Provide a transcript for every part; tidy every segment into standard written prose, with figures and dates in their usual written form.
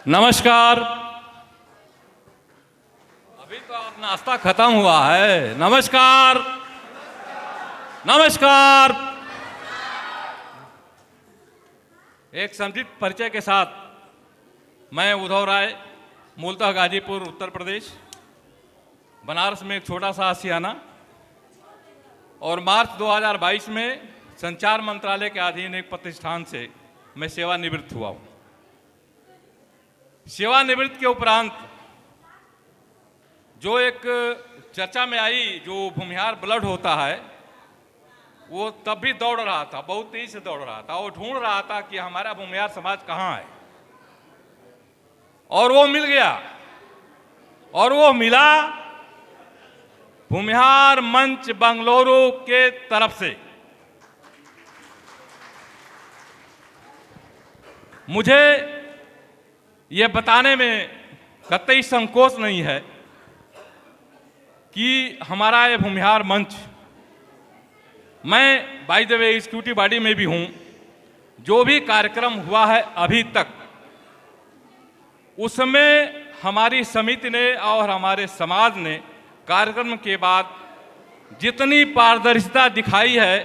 नमस्कार। अभी तो आप नाश्ता खत्म हुआ है। नमस्कार नमस्कार। एक संक्षिप्त परिचय के साथ, मैं उद्धव राय, मूलतः गाजीपुर उत्तर प्रदेश, बनारस में एक छोटा सा आशियाना, और मार्च 2022 में संचार मंत्रालय के अधीन एक प्रतिष्ठान से मैं सेवानिवृत्त हुआ हूँ। सेवानिवृत्ति के उपरांत जो एक चर्चा में आई, जो भूमिहार ब्लड होता है, वो तब भी दौड़ रहा था, बहुत तेजी से दौड़ रहा था। वो ढूंढ रहा था कि हमारा भूमिहार समाज कहाँ है, और वो मिल गया। और वो मिला भूमिहार मंच बंगलुरु के तरफ से। मुझे ये बताने में कतई संकोच नहीं है कि हमारा ये भूमिहार मंच, मैं by the way executive body में भी हूँ, जो भी कार्यक्रम हुआ है अभी तक, उसमें हमारी समिति ने और हमारे समाज ने कार्यक्रम के बाद जितनी पारदर्शिता दिखाई है,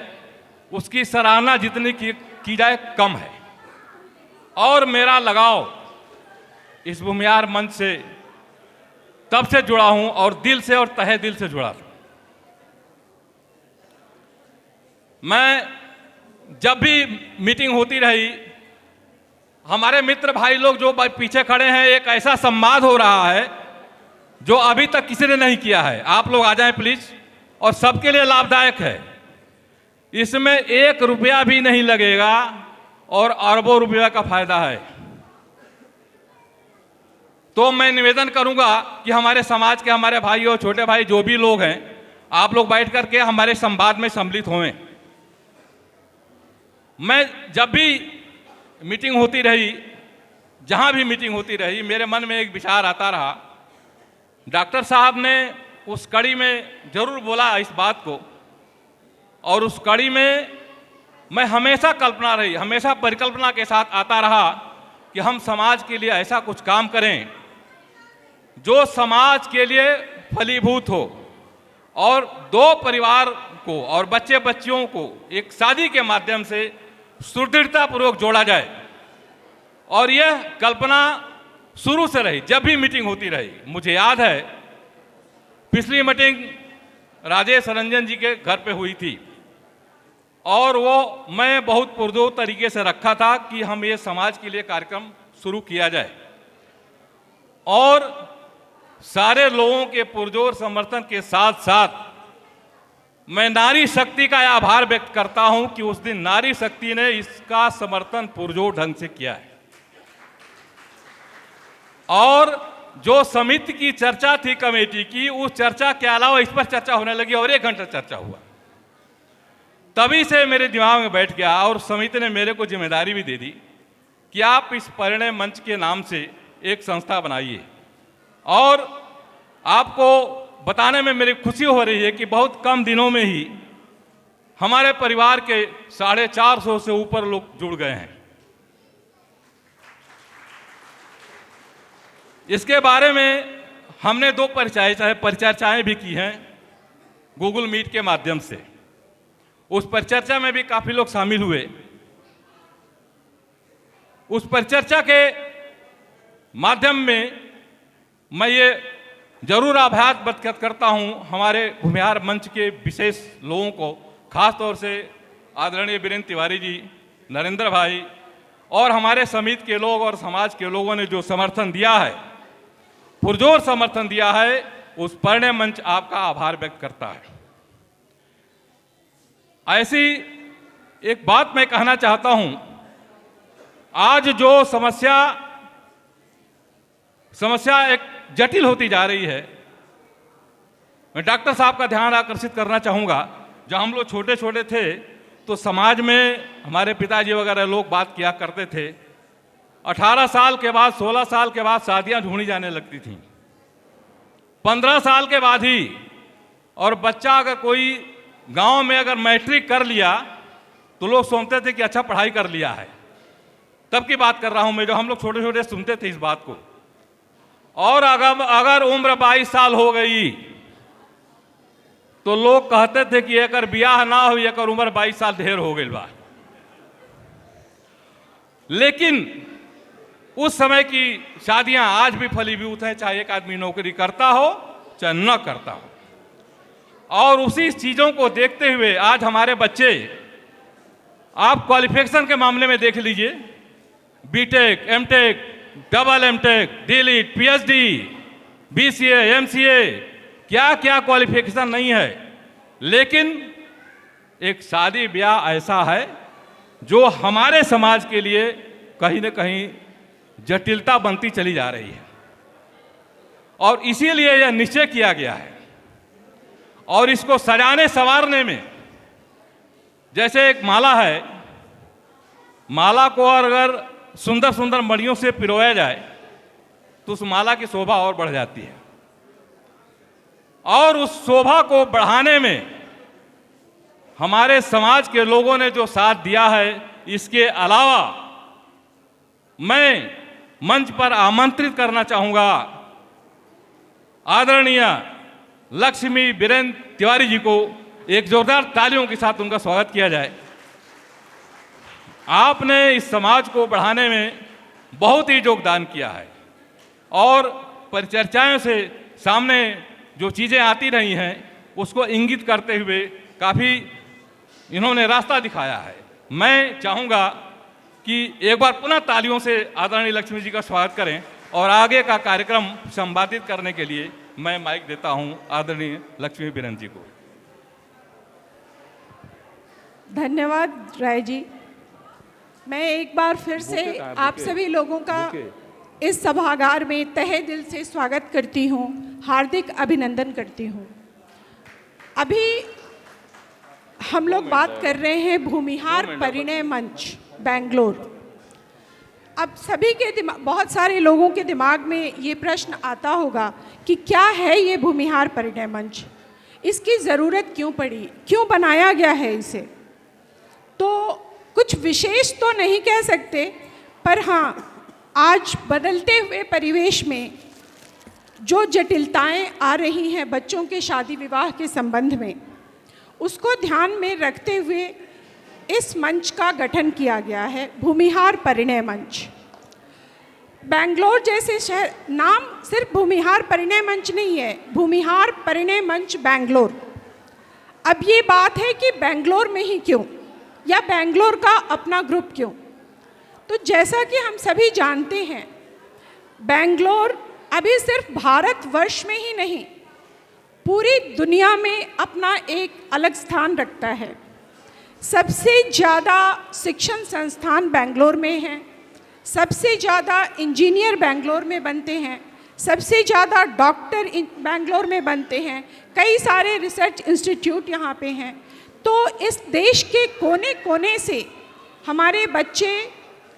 उसकी सराहना जितनी की जाए कम है। और मेरा लगाव इस भूमिहार मंच से तब से जुड़ा हूं, और दिल से और तहे दिल से जुड़ा हूं। मैं जब भी मीटिंग होती रही, हमारे मित्र भाई लोग जो पीछे खड़े हैं, एक ऐसा संवाद हो रहा है जो अभी तक किसी ने नहीं किया है। आप लोग आ जाएं प्लीज, और सबके लिए लाभदायक है। इसमें 1 रुपया भी नहीं लगेगा और अरबों रुपया का फायदा है। तो मैं निवेदन करूंगा कि हमारे समाज के, हमारे भाई और छोटे भाई जो भी लोग हैं, आप लोग बैठ करके हमारे संवाद में सम्मिलित हों। मैं जब भी मीटिंग होती रही, जहां भी मीटिंग होती रही, मेरे मन में एक विचार आता रहा। डॉक्टर साहब ने उस कड़ी में जरूर बोला इस बात को, और उस कड़ी में मैं हमेशा हमेशा परिकल्पना के साथ आता रहा कि हम समाज के लिए ऐसा कुछ काम करें जो समाज के लिए फलीभूत हो, और 2 परिवार को और बच्चे बच्चियों को एक शादी के माध्यम से सुदृढ़तापूर्वक जोड़ा जाए। और यह कल्पना शुरू से रही, जब भी मीटिंग होती रही। मुझे याद है पिछली मीटिंग राजेश रंजन जी के घर पे हुई थी, और वो मैं बहुत पुरजोर तरीके से रखा था कि हम ये समाज के लिए कार्यक्रम शुरू किया जाए। और सारे लोगों के पुरजोर समर्थन के साथ साथ मैं नारी शक्ति का आभार व्यक्त करता हूं कि उस दिन नारी शक्ति ने इसका समर्थन पुरजोर ढंग से किया है। और जो समिति की चर्चा थी कमेटी की, उस चर्चा के अलावा इस पर चर्चा होने लगी, और 1 घंटा चर्चा हुआ। तभी से मेरे दिमाग में बैठ गया, और समिति ने मेरे को जिम्मेदारी भी दे दी कि आप इस परिणय मंच के नाम से एक संस्था बनाइए। और आपको बताने में मेरी खुशी हो रही है कि बहुत कम दिनों में ही हमारे परिवार के 450 से ऊपर लोग जुड़ गए हैं। इसके बारे में हमने 2 परिचर्चाएं भी की हैं गूगल मीट के माध्यम से। उस परिचर्चा में भी काफी लोग शामिल हुए। उस परिचर्चा के माध्यम में मैं ये जरूर आभार व्यक्त करता हूं हमारे भूमिहार मंच के विशेष लोगों को, खास तौर से आदरणीय वीरेंद्र तिवारी जी, नरेंद्र भाई, और हमारे समिति के लोग और समाज के लोगों ने जो समर्थन दिया है, पुरजोर समर्थन दिया है, उस परिणय मंच आपका आभार व्यक्त करता है। ऐसी एक बात मैं कहना चाहता हूं, आज जो समस्या एक जटिल होती जा रही है, मैं डॉक्टर साहब का ध्यान आकर्षित करना चाहूँगा। जब हम लोग छोटे छोटे थे तो समाज में हमारे पिताजी वगैरह लोग बात किया करते थे, 18 साल के बाद, 16 साल के बाद शादियाँ ढूंढी जाने लगती थीं, 15 साल के बाद ही। और बच्चा अगर कोई गांव में अगर मैट्रिक कर लिया तो लोग सोचते थे कि अच्छा पढ़ाई कर लिया है। तब की बात कर रहा हूं मैं, जो हम लोग छोटे छोटे सुनते थे इस बात को। और अगर उम्र 22 साल हो गई तो लोग कहते थे कि एकर ब्याह ना हो, एकर उम्र 22 साल ढेर हो गई बा। लेकिन उस समय की शादियां आज भी फलीभूत हैं, चाहे एक आदमी नौकरी करता हो चाहे न करता हो। और उसी चीजों को देखते हुए आज हमारे बच्चे, आप क्वालिफिकेशन के मामले में देख लीजिए, BTech, MTech, double MTech, DLitt, PhD, BCA, MCA, क्या क्या क्वालिफिकेशन नहीं है। लेकिन एक शादी ब्याह ऐसा है जो हमारे समाज के लिए कहीं न कहीं जटिलता बनती चली जा रही है, और इसीलिए यह निश्चय किया गया है। और इसको सजाने संवारने में, जैसे एक माला है, माला को अगर सुंदर सुंदर मणियों से पिरोया जाए तो उस माला की शोभा और बढ़ जाती है। और उस शोभा को बढ़ाने में हमारे समाज के लोगों ने जो साथ दिया है, इसके अलावा मैं मंच पर आमंत्रित करना चाहूंगा आदरणीय लक्ष्मी बीरेंद्र तिवारी जी को। एक जोरदार तालियों के साथ उनका स्वागत किया जाए। आपने इस समाज को बढ़ाने में बहुत ही योगदान किया है, और परिचर्चाओं से सामने जो चीज़ें आती रही हैं उसको इंगित करते हुए काफ़ी इन्होंने रास्ता दिखाया है। मैं चाहूँगा कि एक बार पुनः तालियों से आदरणीय लक्ष्मी जी का स्वागत करें, और आगे का कार्यक्रम संपादित करने के लिए मैं माइक देता हूं आदरणीय लक्ष्मी बीरेंद्र जी को। धन्यवाद राय जी। मैं एक बार फिर से आप सभी लोगों का इस सभागार में तहे दिल से स्वागत करती हूं, हार्दिक अभिनंदन करती हूं। अभी हम लोग बात कर रहे हैं भूमिहार परिणय मंच बेंगलोर। अब सभी के दिमाग, बहुत सारे लोगों के दिमाग में ये प्रश्न आता होगा कि क्या है ये भूमिहार परिणय मंच, इसकी ज़रूरत क्यों पड़ी, क्यों बनाया गया है इसे। तो कुछ विशेष तो नहीं कह सकते, पर हाँ, आज बदलते हुए परिवेश में जो जटिलताएं आ रही हैं बच्चों के शादी विवाह के संबंध में, उसको ध्यान में रखते हुए इस मंच का गठन किया गया है, भूमिहार परिणय मंच। बेंगलोर जैसे शहर, नाम सिर्फ भूमिहार परिणय मंच नहीं है, भूमिहार परिणय मंच बेंगलोर। अब ये बात है कि बेंगलोर में ही क्यों, या बेंगलोर का अपना ग्रुप क्यों। तो जैसा कि हम सभी जानते हैं, बेंगलोर अभी सिर्फ भारतवर्ष में ही नहीं, पूरी दुनिया में अपना एक अलग स्थान रखता है। सबसे ज़्यादा शिक्षण संस्थान बेंगलोर में हैं, सबसे ज़्यादा इंजीनियर बेंगलोर में बनते हैं, सबसे ज़्यादा डॉक्टर बेंगलोर में बनते हैं, कई सारे रिसर्च इंस्टीट्यूट यहाँ पे हैं। तो इस देश के कोने कोने से हमारे बच्चे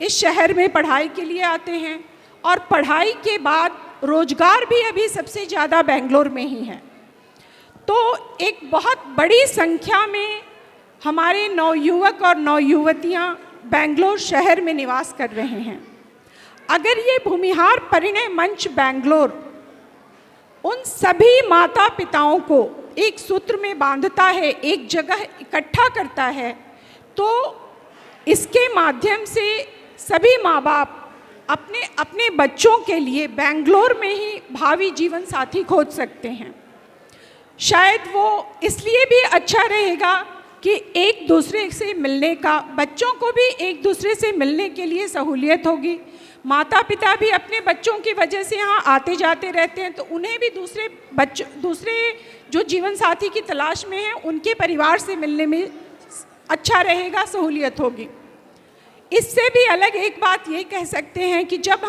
इस शहर में पढ़ाई के लिए आते हैं, और पढ़ाई के बाद रोजगार भी अभी सबसे ज़्यादा बेंगलोर में ही है। तो एक बहुत बड़ी संख्या में हमारे नवयुवक और नवयुवतियाँ बेंगलोर शहर में निवास कर रहे हैं। अगर ये भूमिहार परिणय मंच बेंगलोर उन सभी माता पिताओं को एक सूत्र में बांधता है, एक जगह इकट्ठा करता है, तो इसके माध्यम से सभी माँ बाप अपने अपने बच्चों के लिए बेंगलोर में ही भावी जीवन साथी खोज सकते हैं। शायद वो इसलिए भी अच्छा रहेगा कि एक दूसरे से मिलने का, बच्चों को भी एक दूसरे से मिलने के लिए सहूलियत होगी। माता पिता भी अपने बच्चों की वजह से यहाँ आते जाते रहते हैं, तो उन्हें भी दूसरे जो जीवन साथी की तलाश में हैं उनके परिवार से मिलने में अच्छा रहेगा, सहूलियत होगी। इससे भी अलग एक बात ये कह सकते हैं कि जब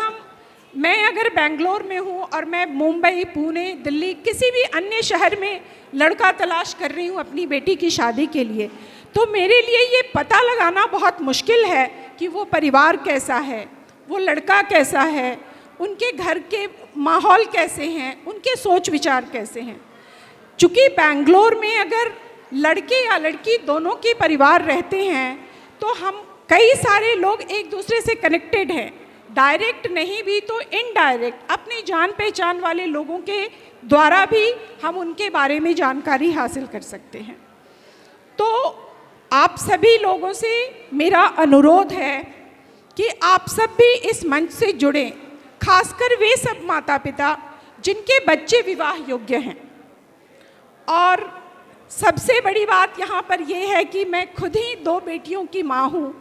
मैं अगर बेंगलोर में हूँ और मैं मुंबई, पुणे, दिल्ली, किसी भी अन्य शहर में लड़का तलाश कर रही हूँ अपनी बेटी की शादी के लिए, तो मेरे लिए ये पता लगाना बहुत मुश्किल है कि वो परिवार कैसा है, वो लड़का कैसा है, उनके घर के माहौल कैसे हैं, उनके सोच विचार कैसे हैं। चूँकि बेंगलोर में अगर लड़के या लड़की दोनों के परिवार रहते हैं, तो हम कई सारे लोग एक दूसरे से कनेक्टेड हैं, डायरेक्ट नहीं भी तो इनडायरेक्ट, अपनी जान पहचान वाले लोगों के द्वारा भी हम उनके बारे में जानकारी हासिल कर सकते हैं। तो आप सभी लोगों से मेरा अनुरोध है कि आप सब भी इस मंच से जुड़ें, खासकर वे सब माता पिता जिनके बच्चे विवाह योग्य हैं। और सबसे बड़ी बात यहाँ पर यह है कि मैं खुद ही 2 बेटियों की माँ हूँ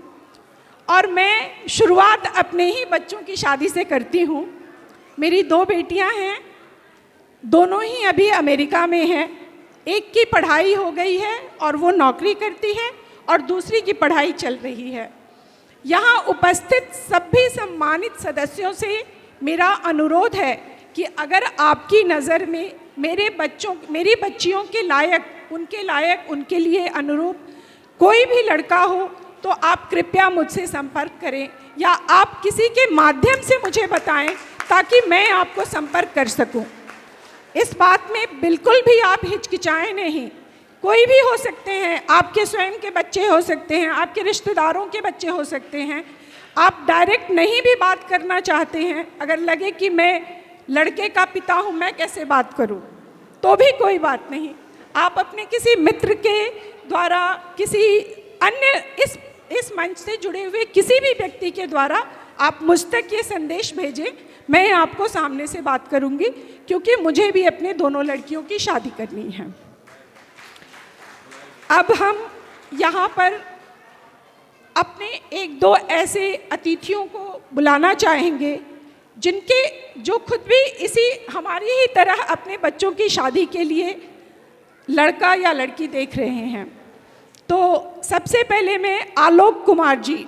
और मैं शुरुआत अपने ही बच्चों की शादी से करती हूँ। मेरी 2 बेटियाँ हैं, दोनों ही अभी अमेरिका में हैं। एक की पढ़ाई हो गई है और वो नौकरी करती है और दूसरी की पढ़ाई चल रही है। यहाँ उपस्थित सभी सम्मानित सदस्यों से मेरा अनुरोध है कि अगर आपकी नज़र में मेरी बच्चियों के लायक, उनके लिए अनुरूप कोई भी लड़का हो तो आप कृपया मुझसे संपर्क करें या आप किसी के माध्यम से मुझे बताएं ताकि मैं आपको संपर्क कर सकूं। इस बात में बिल्कुल भी आप हिचकिचाएं नहीं। कोई भी हो सकते हैं, आपके स्वयं के बच्चे हो सकते हैं, आपके रिश्तेदारों के बच्चे हो सकते हैं। आप डायरेक्ट नहीं भी बात करना चाहते हैं, अगर लगे कि मैं लड़के का पिता हूँ, मैं कैसे बात करूँ, तो भी कोई बात नहीं। आप अपने किसी मित्र के द्वारा, किसी अन्य इस मंच से जुड़े हुए किसी भी व्यक्ति के द्वारा आप मुझ तक ये संदेश भेजें, मैं आपको सामने से बात करूंगी, क्योंकि मुझे भी अपने दोनों लड़कियों की शादी करनी है। अब हम यहाँ पर अपने 1-2 ऐसे अतिथियों को बुलाना चाहेंगे जो खुद भी इसी हमारी ही तरह अपने बच्चों की शादी के लिए लड़का या लड़की देख रहे हैं। तो सबसे पहले मैं आलोक कुमार जी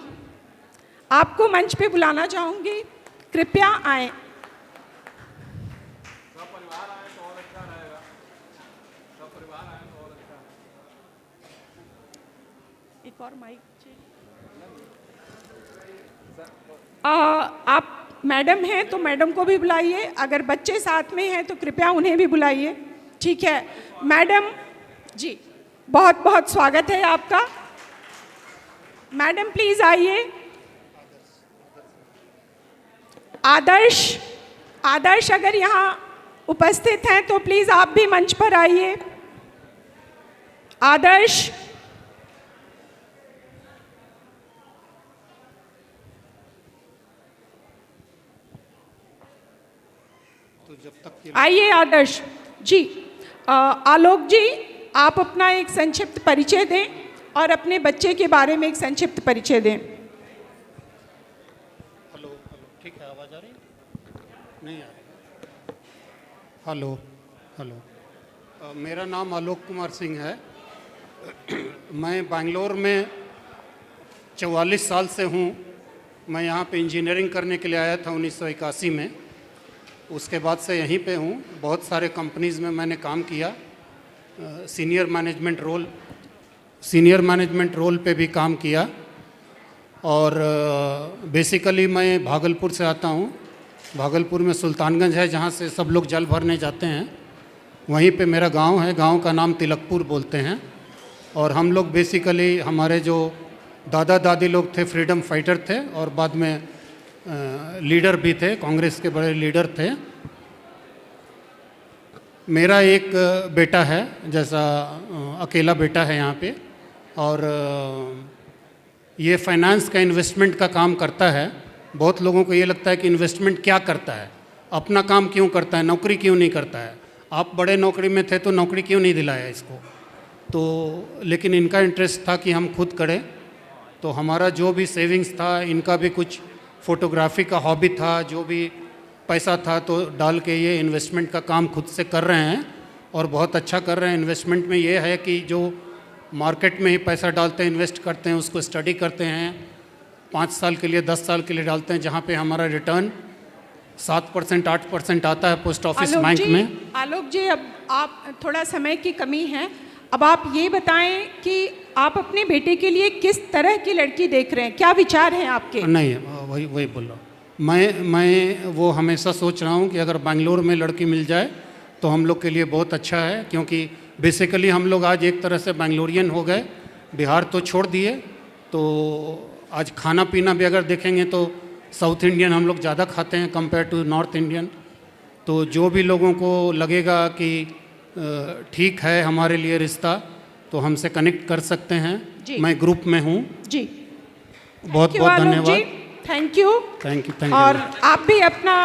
आपको मंच पे बुलाना चाहूँगी, कृपया आएं। एक और माइक आप मैडम हैं तो मैडम को भी बुलाइए, अगर बच्चे साथ में हैं तो कृपया उन्हें भी बुलाइए। ठीक है मैडम जी, बहुत बहुत स्वागत है आपका। मैडम प्लीज आइए। आदर्श अगर यहाँ उपस्थित हैं तो प्लीज आप भी मंच पर आइए। आदर्श, तो जब तक आइए आदर्श जी। आलोक जी, आप अपना एक संक्षिप्त परिचय दें और अपने बच्चे के बारे में एक संक्षिप्त परिचय दें। हेलो, ठीक है, आवाज़ आ रही है? नहीं आ रही। हेलो, मेरा नाम आलोक कुमार सिंह है। मैं बैंगलोर में 44 साल से हूँ। मैं यहाँ पे इंजीनियरिंग करने के लिए आया था 1981 में। उसके बाद से यहीं पे हूँ। बहुत सारे कंपनीज़ में मैंने काम किया, सीनियर मैनेजमेंट रोल पे भी काम किया। और बेसिकली मैं भागलपुर से आता हूँ। भागलपुर में सुल्तानगंज है, जहाँ से सब लोग जल भरने जाते हैं, वहीं पे मेरा गांव है। गांव का नाम तिलकपुर बोलते हैं। और हम लोग बेसिकली, हमारे जो दादा दादी लोग थे फ्रीडम फाइटर थे और बाद में लीडर भी थे, कांग्रेस के बड़े लीडर थे। मेरा एक बेटा है, जैसा अकेला बेटा है यहाँ पे। और ये फाइनेंस का, इन्वेस्टमेंट का काम करता है। बहुत लोगों को ये लगता है कि इन्वेस्टमेंट क्या करता है, अपना काम क्यों करता है, नौकरी क्यों नहीं करता है। आप बड़े नौकरी में थे तो नौकरी क्यों नहीं दिलाया इसको। तो लेकिन इनका इंटरेस्ट था कि हम खुद करें। तो हमारा जो भी सेविंग्स था, इनका भी कुछ फोटोग्राफी का हॉबी था, जो भी पैसा था तो डाल के ये इन्वेस्टमेंट का काम खुद से कर रहे हैं और बहुत अच्छा कर रहे हैं। इन्वेस्टमेंट में ये है कि जो मार्केट में ही पैसा डालते हैं, इन्वेस्ट करते हैं, उसको स्टडी करते हैं, 5 साल के लिए 10 साल के लिए डालते हैं, जहाँ पे हमारा रिटर्न 7% 8% आता है पोस्ट ऑफिस बैंक में। आलोक जी, अब आप थोड़ा समय की कमी है, अब आप ये बताएं कि आप अपने बेटे के लिए किस तरह की लड़की देख रहे हैं, क्या विचार हैं आपके? नहीं, वही बोल रहा हूँ मैं वो हमेशा सोच रहा हूँ कि अगर बेंगलोर में लड़की मिल जाए तो हम लोग के लिए बहुत अच्छा है। क्योंकि बेसिकली हम लोग आज एक तरह से बेंगलोरियन हो गए, बिहार तो छोड़ दिए। तो आज खाना पीना भी अगर देखेंगे तो साउथ इंडियन हम लोग ज़्यादा खाते हैं कंपेयर टू नॉर्थ इंडियन। तो जो भी लोगों को लगेगा कि ठीक है हमारे लिए रिश्ता, तो हमसे कनेक्ट कर सकते हैं। जी। मैं ग्रुप में हूँ। जी, बहुत बहुत धन्यवाद। Thank you. Thank you. और आप भी अपना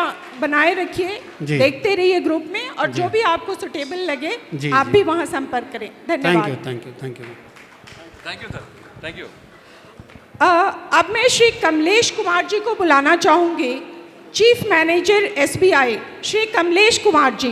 बनाए रखिए, जी। देखते रहिए ग्रुप में, और जो भी आपको सुटेबल लगे जी, आप जी। भी वहाँ संपर्क करें। धन्यवाद। Thank you. Thank you sir, thank you. अब मैं श्री कमलेश कुमार जी को बुलाना चाहूँगी, chief manager SBI, Shri Kamlesh Kumar जी।